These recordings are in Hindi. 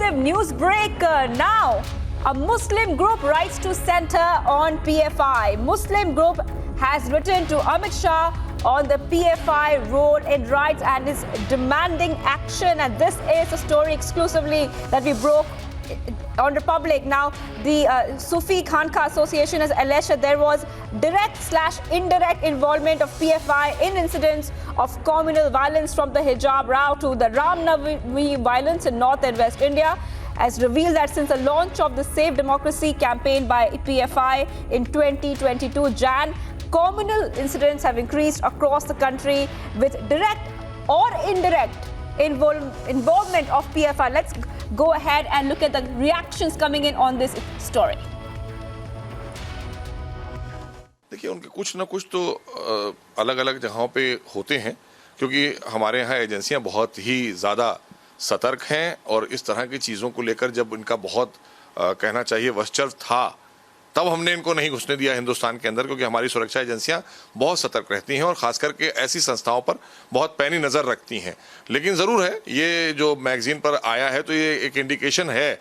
exclusive news break now. A Muslim group writes to center on PFI. Muslim group has written to Amit Shah on the PFI role in rights and is demanding action. And this is a story exclusively that we broke on Republic. Now, the Sufi Khanka Association has alleged that there was direct/indirect involvement of PFI in incidents of communal violence, from the hijab row to the Ram Navami violence in North and West India. Has revealed that since the launch of the Save Democracy campaign by PFI in 2022 Jan, communal incidents have increased across the country with direct or indirect involvement of PFI. Let's go ahead and look at the reactions coming in on this story. देखिए, उनके कुछ ना कुछ तो अलग अलग जगहों पे होते हैं, क्योंकि हमारे यहाँ एजेंसियां बहुत ही ज़्यादा सतर्क हैं और इस तरह की चीज़ों को लेकर जब इनका बहुत कहना चाहिए वर्चस्व था, तब हमने इनको नहीं घुसने दिया हिंदुस्तान के अंदर, क्योंकि हमारी सुरक्षा एजेंसियां बहुत सतर्क रहती हैं और ख़ास करके ऐसी संस्थाओं पर बहुत पैनी नज़र रखती हैं। लेकिन ज़रूर है, ये जो मैगज़ीन पर आया है तो ये एक इंडिकेशन है,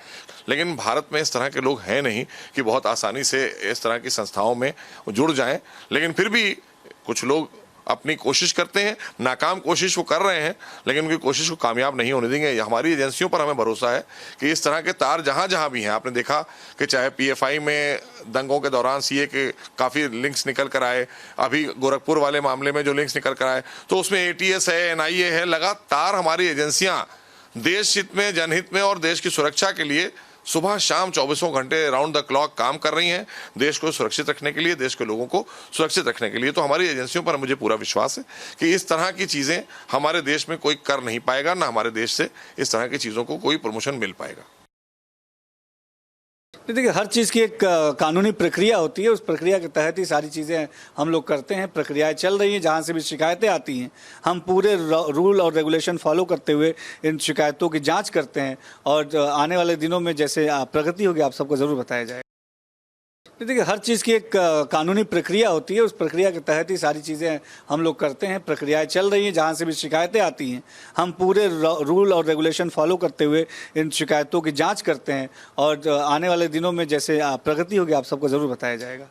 लेकिन भारत में इस तरह के लोग हैं नहीं कि बहुत आसानी से इस तरह की संस्थाओं में जुड़ जाएं। लेकिन फिर भी कुछ लोग अपनी कोशिश करते हैं, नाकाम कोशिश वो कर रहे हैं, लेकिन उनकी कोशिश को कामयाब नहीं होने देंगे। हमारी एजेंसियों पर हमें भरोसा है कि इस तरह के तार जहां जहां भी हैं, आपने देखा कि चाहे पीएफआई में दंगों के दौरान सीए के काफ़ी लिंक्स निकल कर आए, अभी गोरखपुर वाले मामले में जो लिंक्स निकल कर आए, तो उसमें एटीएस है, एनआईए है, लगातार हमारी एजेंसियां देश हित में, जनहित में और देश की सुरक्षा के लिए सुबह शाम 24 घंटे राउंड द क्लॉक काम कर रही हैं, देश को सुरक्षित रखने के लिए, देश के लोगों को सुरक्षित रखने के लिए। तो हमारी एजेंसियों पर मुझे पूरा विश्वास है कि इस तरह की चीज़ें हमारे देश में कोई कर नहीं पाएगा, ना हमारे देश से इस तरह की चीज़ों को कोई प्रमोशन मिल पाएगा। देखिए, हर चीज़ की एक कानूनी प्रक्रिया होती है, उस प्रक्रिया के तहत ही सारी चीज़ें हम लोग करते हैं। प्रक्रियाएं चल रही हैं, जहाँ से भी शिकायतें आती हैं हम पूरे रूल और रेगुलेशन फॉलो करते हुए इन शिकायतों की जांच करते हैं और आने वाले दिनों में जैसे प्रगति होगी आप सबको ज़रूर बताया जाएगा। देखिए, हर चीज़ की एक कानूनी प्रक्रिया होती है, उस प्रक्रिया के तहत ही सारी चीज़ें हम लोग करते हैं। प्रक्रियाएं चल रही हैं, जहाँ से भी शिकायतें आती हैं हम पूरे रूल और रेगुलेशन फॉलो करते हुए इन शिकायतों की जांच करते हैं और आने वाले दिनों में जैसे प्रगति होगी आप सबको ज़रूर बताया जाएगा।